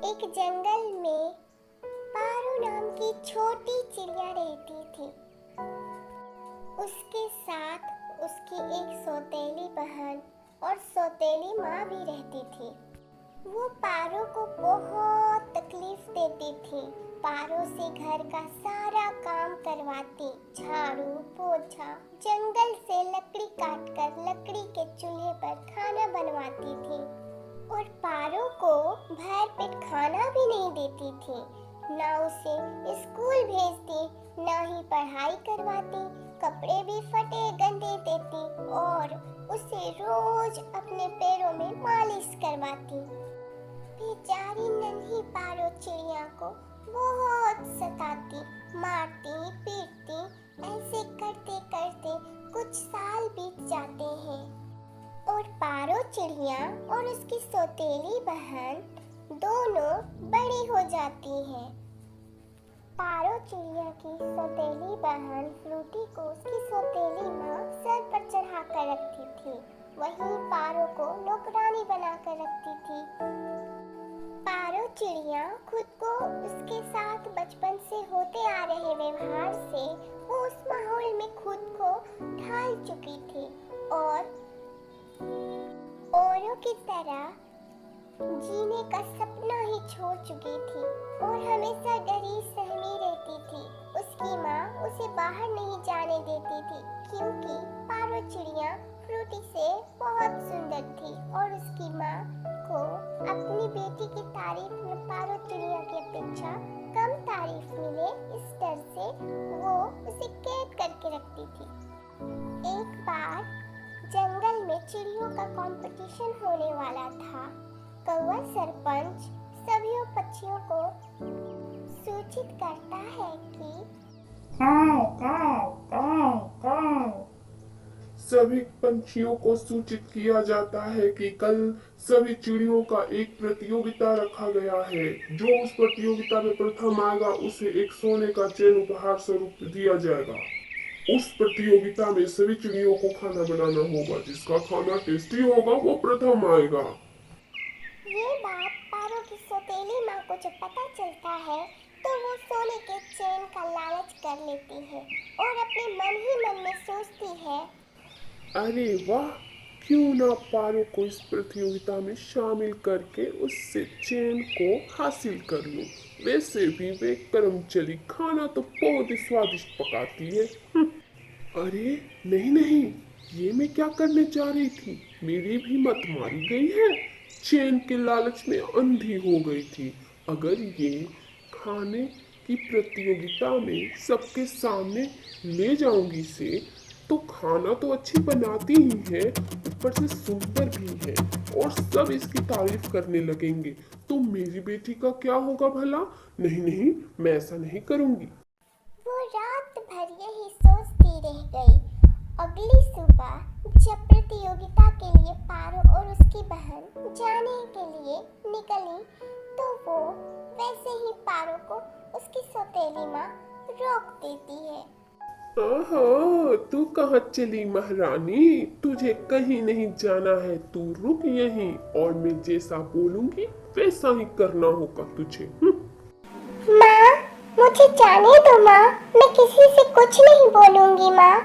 एक जंगल में पारो नाम की छोटी चिड़िया रहती थी। उसके साथ उसकी एक सौतेली बहन और सौतेली माँ भी रहती थी। वो पारो को बहुत तकलीफ देती थी। पारो से घर का सारा काम करवाती, झाड़ू पोछा, जंगल से लकड़ी काटकर लकड़ी के चूल्हे पर खाना बनवाती थी और पारो को भर पेट खाना भी नहीं देती थी। ना उसे स्कूल भेजती, ना ही पढ़ाई करवाती, कपड़े भी फटे गंदे देती और उसे रोज अपने पैरों में मालिश करवाती। बेचारी नन्ही पारो चिड़िया को बहुत सताती, मारती पीटती। ऐसे करते करते कुछ साल बीत जाते हैं और पारो चिड़िया और उसकी सौतेली बहन दोनों बड़ी हो जाती हैं। पारो चिड़िया की सौतेली बहन फ्रूटी को उसकी सौतेली माँ सर पर चढ़ा कर रखती थी। वहीं पारो को नौकरानी बनाकर रखती थी। पारो चिड़िया खुद को उसके साथ बचपन से होते आ रहे व्यवहार से वो उस माहौल में खुद को ढाल चुकी थी और औरों की तरह जीने का सपना ही छोड़ चुकी थी और हमेशा डरी सहमी रहती थी। उसकी माँ उसे बाहर नहीं जाने देती थी क्योंकि पारो चिड़िया फ्रूटी से बहुत सुंदर थी और उसकी माँ को अपनी बेटी की तारीफ में पारो चिड़िया की अपेक्षा कम तारीफ मिले, इस डर से वो उसे कैद करके रखती थी। एक बार जंगल में चिड़ियों का कंपटीशन होने वाला था। कौवा सरपंच सभी पक्षियों को सूचित करता है कि सभी पंछियों को सूचित किया जाता है कि कल सभी चिड़ियों का एक प्रतियोगिता रखा गया है। जो उस प्रतियोगिता में प्रथम आएगा उसे एक सोने का चेन उपहार स्वरूप दिया जाएगा। उस प्रतियोगिता में सभी चिड़ियों को खाना बनाना होगा। जिसका खाना टेस्टी होगा वो प्रथम आएगा। ये बात पारो की सौतेली माँ को जब पता चलता है तो वो सोने के चैन का लालच कर लेती है और अपने मन ही मन में सोचती है, अरे वाह, क्यों ना पारो को इस प्रतियोगिता में शामिल करके उससे चैन को हासिल कर लूं। वैसे भी वे कर्मचारी खाना तो बहुत ही स्वादिष्ट पकाती है। अरे नहीं नहीं, ये मैं क्या करने जा रही थी। मेरी भी मत मारी गई है। चैन के लालच में अंधी हो गई थी। अगर ये खाने की प्रतियोगिता में सबके सामने ले जाऊंगी इसे, तो खाना तो अच्छी बनाती ही है, ऊपर से सुंदर भी है और सब इसकी तारीफ करने लगेंगे। तो मेरी बेटी का क्या होगा भला। नहीं नहीं, मैं ऐसा नहीं करूंगी। वो रात भर यही सोचती रह गई। अगली सुबह जब प्रतियोगिता के लिए पारो और उसकी बहन जाने के लिए निकली तो वो वैसे ही पारो को उसकी सौतेली माँ रोक देती है। ओहो, तू कहाँ चली महारानी। तुझे कहीं नहीं जाना है। तू रुक यहीं और मैं जैसा बोलूंगी वैसा ही करना होगा तुझे। माँ, मुझे जाने दो माँ, मैं किसी से कुछ नहीं बोलूंगी माँ।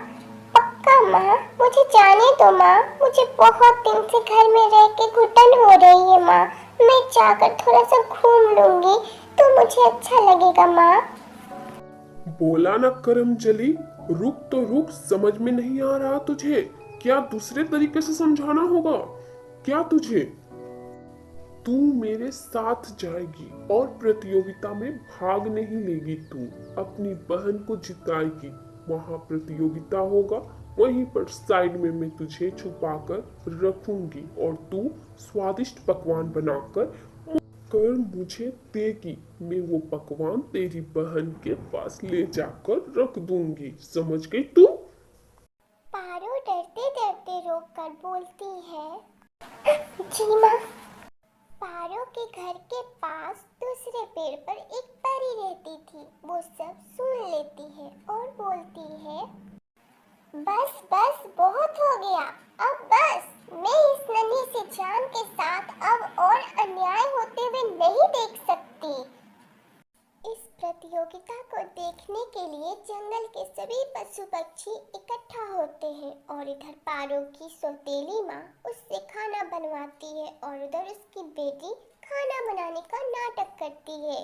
पक्का माँ, मुझे जाने दो माँ। मुझे बहुत दिन से घर में रह के घुटन हो रही है माँ। मैं जाकर थोड़ा सा घूम लूंगी तो मुझे अच्छा लगेगा माँ। बोला ना करमजली, रुक तो रुक। समझ में नहीं आ रहा तुझे? क्या दूसरे तरीके से समझाना होगा क्या तुझे? तू मेरे साथ जाएगी और प्रतियोगिता में भाग नहीं लेगी। तू अपनी बहन को जिताएगी। वहां प्रतियोगिता होगा, वहीं पर साइड में मैं तुझे छुपाकर रखूंगी और तू स्वादिष्ट पकवान बनाकर मुझे देगी। मैं वो पकवान तेरी बहन के पास ले जाकर रख दूंगी। समझ गई तू? पारो डरते डरते रोक कर बोलती है, जी माँ। पारो के घर के पास दूसरे पेड़ पर एक परी रहती थी। वो सब सुन लेती है और बोलती है, बस बस बहुत हो गया, अब बस। मैं इस नन्ही सी जान के साथ अब और अन्याय होते हुए नहीं देख सकती। प्रतियोगिता को देखने के लिए जंगल के सभी पशु पक्षी इकट्ठा होते हैं और इधर पारो की सौतेली माँ उससे खाना बनवाती है और उधर उसकी बेटी खाना बनाने का नाटक करती है।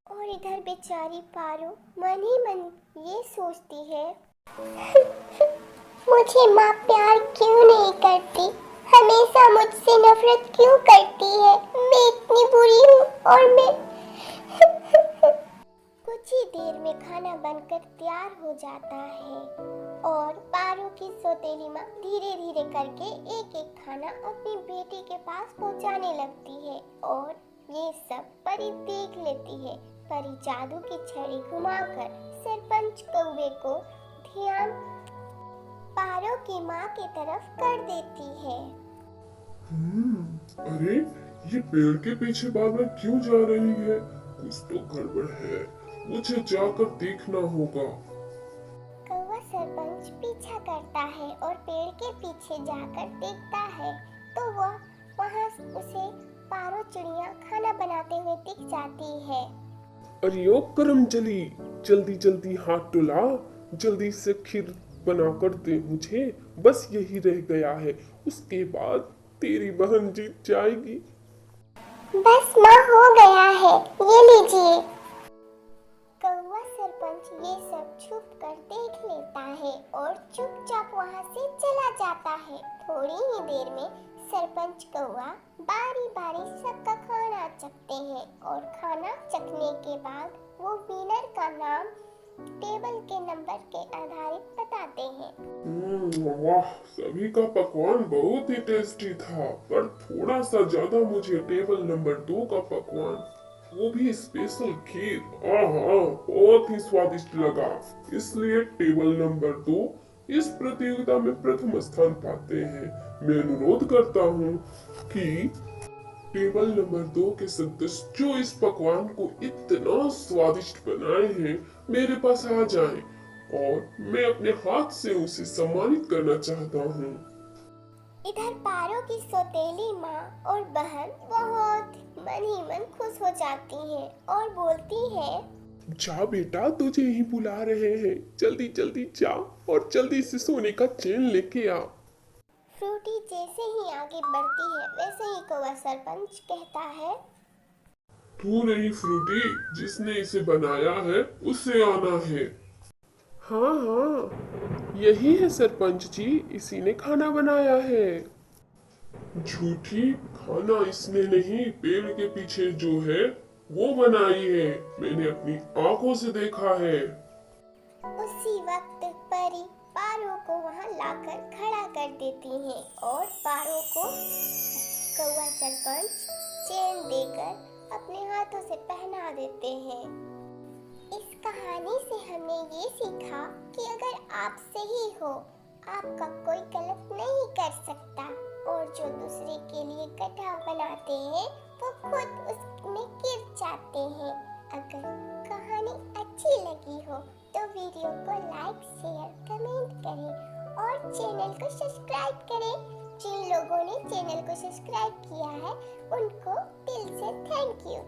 और इधर बेचारी पारो मन ही मन ये सोचती है मुझे माँ प्यार क्यों नहीं करती, हमेशा मुझसे नफरत क्यों करती है, मैं इतनी बुरी हूँ। और मैं कुछ ही देर में खाना बनकर तैयार हो जाता है और पारो की सौतेली माँ धीरे धीरे करके एक एक खाना अपनी बेटी के पास पहुँचाने लगती है और ये सब परी देख लेती है। परी जादू की छड़ी घुमाकर सरपंच कौवे को ध्यान पारो की माँ की तरफ कर देती है। अरे ये पेड़ के पीछे बार-बार क्यों जा रही है? कुछ तो गड़बड़ है, मुझे जाकर देखना होगा। कौवा सरपंच पीछा करता है और पेड़ के पीछे जाकर देखता है तो वह वहाँ उसे पारो चिड़िया खाना बनाते हुए दिख जाती है। अरे ओ करमचली, जल्दी जल्दी हाथ टुला, जल्दी से खीर बना कर दे मुझे, बस यही रह गया है, उसके बाद तेरी बहन जीत जाएगी। बस माँ हो गया है, ये लीजिए। कौवा सरपंच ये सब छुप कर देख लेता है और चुपचाप वहाँ से चला जाता है। थोड़ी ही देर में सरपंच कौवा बारी बारी सबका खाना चखते हैं और खाना चखने के बाद वो विनर का नाम टेबल के नंबर के आधारित बताते हैं। वाह, सभी का पकवान बहुत ही टेस्टी था, पर थोड़ा सा ज्यादा मुझे टेबल नंबर 2 का पकवान, वो भी स्पेशल खीर, बहुत ही स्वादिष्ट लगा। इसलिए टेबल नंबर 2 इस प्रतियोगिता में प्रथम स्थान पाते हैं। मैं अनुरोध करता हूँ कि टेबल नंबर 2 के सदस्य जो इस पकवान को इतना स्वादिष्ट बनाए हैं मेरे पास आ जाएं और मैं अपने हाथ से उसे सम्मानित करना चाहता हूँ। इधर पारो की सौतेली माँ और बहन बहुत मन ही मन खुश हो जाती हैं और बोलती है जा बेटा, तुझे ही बुला रहे हैं, जल्दी जल्दी जा और जल्दी से सोने का चेन लेके आ। फ्रूटी जैसे ही आगे बढ़ती है वैसे ही कौवा सरपंच कहता है तू नहीं फ्रूटी, जिसने इसे बनाया है उसे आना है। हाँ हाँ, यही है सरपंच जी, इसी ने खाना बनाया है। झूठी, खाना इसने नहीं, पेड़ के पीछे जो है वो बनाई है, मैंने अपनी आंखों से देखा है। उसी वक्त परी पारो को वहां लाकर खड़ा कर देती है और पारो को कौवा सरपंच चेन देकर अपने हाथों से पहना देते हैं। इस कहानी से हमने ये सीखा कि अगर आप सही हो, आपका कोई गलत नहीं कर सकता और जो दूसरे के लिए गड्ढा बनाते हैं वो खुद उसमें गिर जाते हैं। अगर कहानी अच्छी लगी हो तो वीडियो को लाइक, शेयर, कमेंट करें और चैनल को सब्सक्राइब करें। जिन लोगों ने चैनल को सब्सक्राइब किया है उनको दिल से थैंक यू।